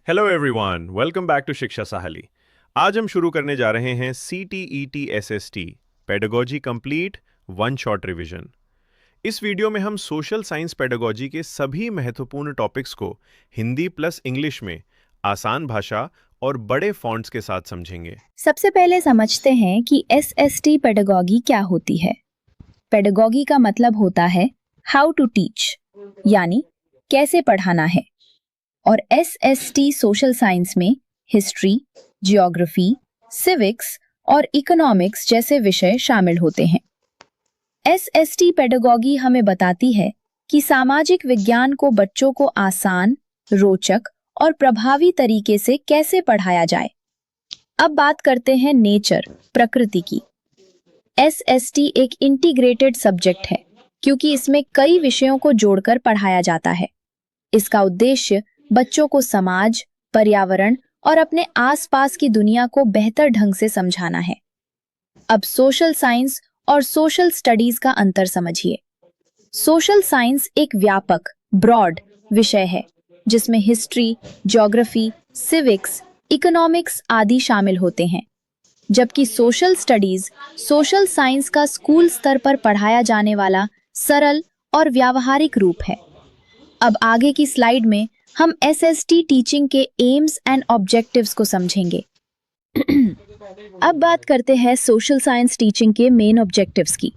Hello everyone, welcome back to Shiksha Sahali. आज हम शुरू करने जा रहे हैं CTET SST pedagogy complete one shot revision. इस वीडियो में हम सोशल साइंस पेडागोजी के सभी महत्वपूर्ण टॉपिक्स को हिंदी प्लस इंग्लिश में आसान भाषा और बड़े फॉन्ट्स के साथ समझेंगे। सबसे पहले समझते हैं कि SST पेडागोगी क्या होती है। पेडागोगी का मतलब होता है हाउ टू टीच, यानी कैसे पढ़ाना है। और SST सोशल साइंस में हिस्ट्री, जियोग्राफी, सिविक्स और इकोनॉमिक्स जैसे विषय शामिल होते हैं। SST पेडागोगी हमें बताती है कि सामाजिक विज्ञान को बच्चों को आसान, रोचक और प्रभावी तरीके से कैसे पढ़ाया जाए। अब बात करते हैं नेचर, प्रकृति की। SST एक इंटीग्रेटेड सब्जेक्ट है क्योंकि इसमें कई विषयों को जोड़कर पढ़ाया जाता है। इसका उद्देश्य बच्चों को समाज, पर्यावरण और अपने आसपास की दुनिया को बेहतर ढंग से समझाना है। अब सोशल साइंस और सोशल स्टडीज का अंतर समझिए। सोशल साइंस एक व्यापक, ब्रॉड विषय है जिसमें हिस्ट्री, ज्योग्राफी, सिविक्स, इकोनॉमिक्स आदि शामिल होते हैं, जबकि सोशल स्टडीज सोशल साइंस का स्कूल स्तर पर पढ़ाया जाने वाला सरल और व्यावहारिक रूप है। अब आगे की स्लाइड में हम SST टीचिंग के एम्स एंड ऑब्जेक्टिव्स को समझेंगे। अब बात करते हैं सोशल साइंस टीचिंग के मेन ऑब्जेक्टिव्स की।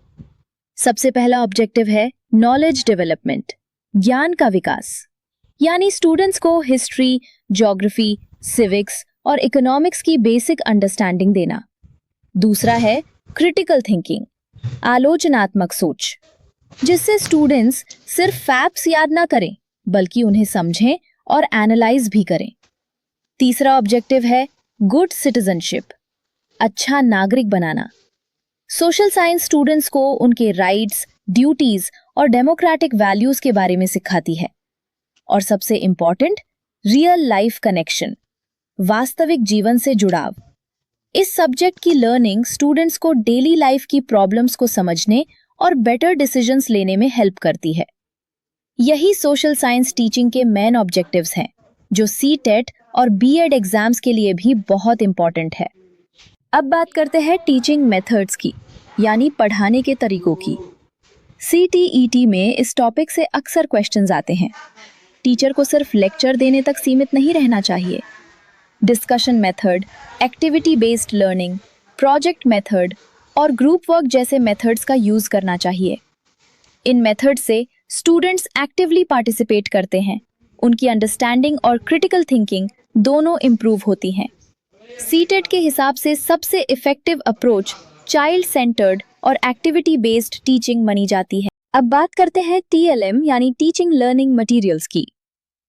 सबसे पहला ऑब्जेक्टिव है नॉलेज डेवलपमेंट, ज्ञान का विकास, यानी स्टूडेंट्स को हिस्ट्री, ज्योग्राफी, सिविक्स और इकोनॉमिक्स की बेसिक अंडरस्टैंडिंग देना। दूसरा है क्रिटिकल थिंकिंग, आलोचनात्मक सोच, जिससे स्टूडेंट्स सिर्फ फैक्ट्स याद ना करें बल्कि उन्हें समझें और एनालाइज भी करें। तीसरा ऑब्जेक्टिव है गुड सिटीजनशिप, अच्छा नागरिक बनाना। सोशल साइंस स्टूडेंट्स को उनके राइट्स, ड्यूटीज और डेमोक्रेटिक वैल्यूज के बारे में सिखाती है। और सबसे इंपॉर्टेंट, रियल लाइफ कनेक्शन, वास्तविक जीवन से जुड़ाव। इस सब्जेक्ट की लर्निंग स्टूडेंट्स को डेली लाइफ की प्रॉब्लम्स को समझने और बेटर डिसीजंस लेने में हेल्प करती है। यही सोशल साइंस टीचिंग के मेन ऑब्जेक्टिव्स हैं, जो CTET और B.Ed एग्जाम्स के लिए भी बहुत इंपॉर्टेंट है। अब बात करते हैं टीचिंग मेथड्स की, यानी पढ़ाने के तरीकों की। CTET में इस टॉपिक से अक्सर क्वेश्चंस आते हैं। टीचर को सिर्फ लेक्चर देने तक सीमित नहीं रहना चाहिए। Discussion method, activity based learning, project method और ग्रुप वर्क जैसे मेथड्स का यूज करना चाहिए। इन मेथड से स्टूडेंट्स एक्टिवली पार्टिसिपेट करते हैं, उनकी अंडरस्टैंडिंग और क्रिटिकल थिंकिंग दोनों इंप्रूव होती हैं। CTET के हिसाब से सबसे इफेक्टिव अप्रोच चाइल्ड सेंटर्ड और एक्टिविटी बेस्ड टीचिंग मानी जाती है। अब बात करते हैं TLM यानी टीचिंग लर्निंग मटेरियल्स की।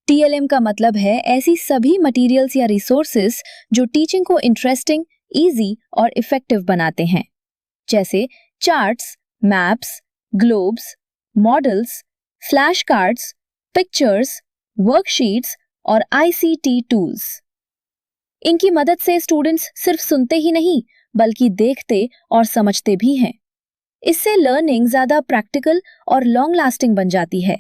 TLM का मतलब है ऐसी सभी मटेरियल्स या रिसोर्सेज जो टीचिंग को इंटरेस्टिंग, इजी और इफेक्टिव बनाते हैं, जैसे charts, maps, globes, models, flash cards, pictures, worksheets और ICT टूल्स। इनकी मदद से स्टूडेंट्स सिर्फ सुनते ही नहीं बल्कि देखते और समझते भी हैं। इससे लर्निंग ज्यादा प्रैक्टिकल और लॉन्ग लास्टिंग बन जाती है।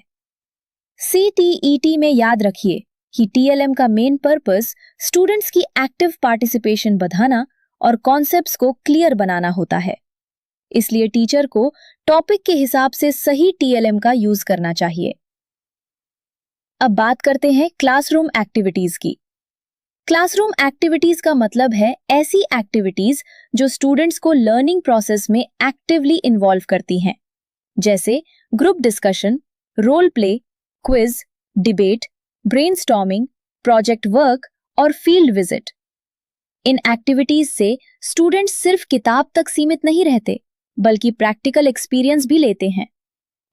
CTET में याद रखिए कि TLM का मेन पर्पस स्टूडेंट्स की एक्टिव पार्टिसिपेशन बढ़ाना और कॉन्सेप्ट्स को क्लियर बनाना होता है। इसलिए टीचर को टॉपिक के हिसाब से सही TLM का यूज करना चाहिए। अब बात करते हैं क्लासरूम एक्टिविटीज की। क्लासरूम एक्टिविटीज का मतलब है ऐसी एक्टिविटीज जो स्टूडेंट्स को लर्निंग प्रोसेस में एक्टिवली इन्वॉल्व करती हैं, जैसे group discussion, role play, quiz, debate, brainstorming, project work और फील्ड विजिट। इन एक्टिविटीज से स्टूडेंट्स सिर्फ किताब तक सीमित नहीं रहते बल्कि प्रैक्टिकल एक्सपीरियंस भी लेते हैं।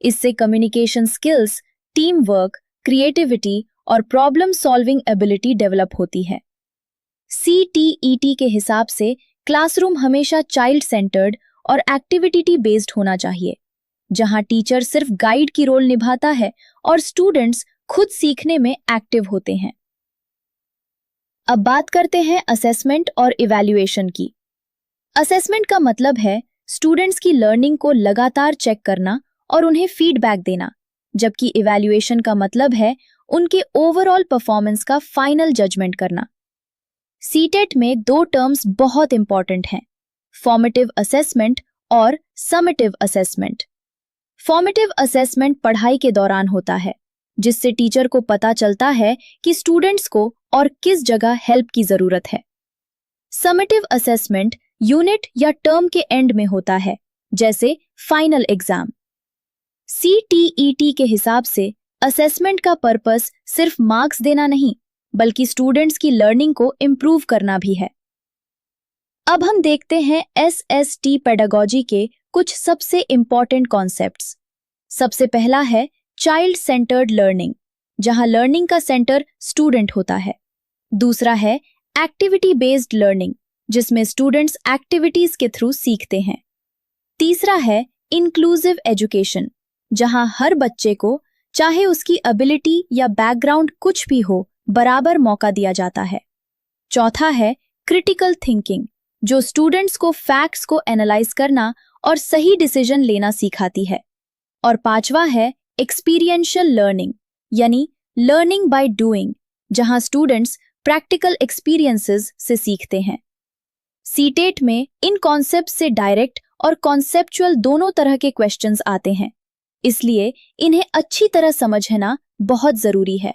इससे communication skills, team work, creativity और प्रॉब्लम सॉल्विंग एबिलिटी डेवलप होती है। CTET के हिसाब से क्लासरूम हमेशा चाइल्ड सेंटर्ड और एक्टिविटी बेस्ड होना चाहिए, जहां टीचर सिर्फ गाइड की रोल निभाता है और स्टूडेंट्स खुद सीखने में एक्टिव होते हैं। अब बात करते हैं असेसमेंट और इवैल्यूएशन की। असेसमेंट का मतलब है स्टूडेंट्स की लर्निंग को लगातार चेक करना और उन्हें फीडबैक देना, जबकि इवैल्यूएशन का मतलब है उनके ओवरऑल परफॉर्मेंस का फाइनल जजमेंट करना। सीटेट में 2 टर्म्स बहुत इंपॉर्टेंट हैं, फॉर्मेटिव असेसमेंट और समेटिव असेसमेंट। फॉर्मेटिव असेसमेंट पढ़ाई के दौरान होता है, जिससे टीचर को पता चलता है कि स्टूडेंट्स को और किस जगह हेल्प की जरूरत है। समेटिव असेसमेंट यूनिट या टर्म के एंड में होता है, जैसे फाइनल एग्जाम। CTET के हिसाब से असेसमेंट का पर्पस सिर्फ मार्क्स देना नहीं, बल्कि स्टूडेंट्स की लर्निंग को इम्प्रूव करना भी है। अब हम देखते हैं SST पेडागोजी के कुछ सबसे इंपॉर्टेंट कॉन्सेप्ट्स। सबसे पहला है चाइल्ड सेंटर्ड लर्निंग, जहां लर्निंग का सेंटर स्टूडेंट होता है। दूसरा है एक्टिविटी बेस्ड लर्निंग, जिसमें स्टूडेंट्स एक्टिविटीज के थ्रू सीखते हैं। तीसरा है इंक्लूसिव एजुकेशन, जहां हर बच्चे को, चाहे उसकी एबिलिटी या बैकग्राउंड कुछ भी हो, बराबर मौका दिया जाता है। चौथा है क्रिटिकल थिंकिंग, जो स्टूडेंट्स को फैक्ट्स को एनालाइज करना और सही डिसीजन लेना सिखाती है। और पांचवा है एक्सपीरियंशियल लर्निंग, यानी लर्निंग बाय डूइंग, जहां स्टूडेंट्स प्रैक्टिकल एक्सपीरियंसेस से सीखते हैं। सीटेट में इन कॉन्सेप्ट से डायरेक्ट और कॉन्सेप्चुअल दोनों तरह के क्वेश्चंस आते हैं, इसलिए इन्हें अच्छी तरह समझना बहुत जरूरी है।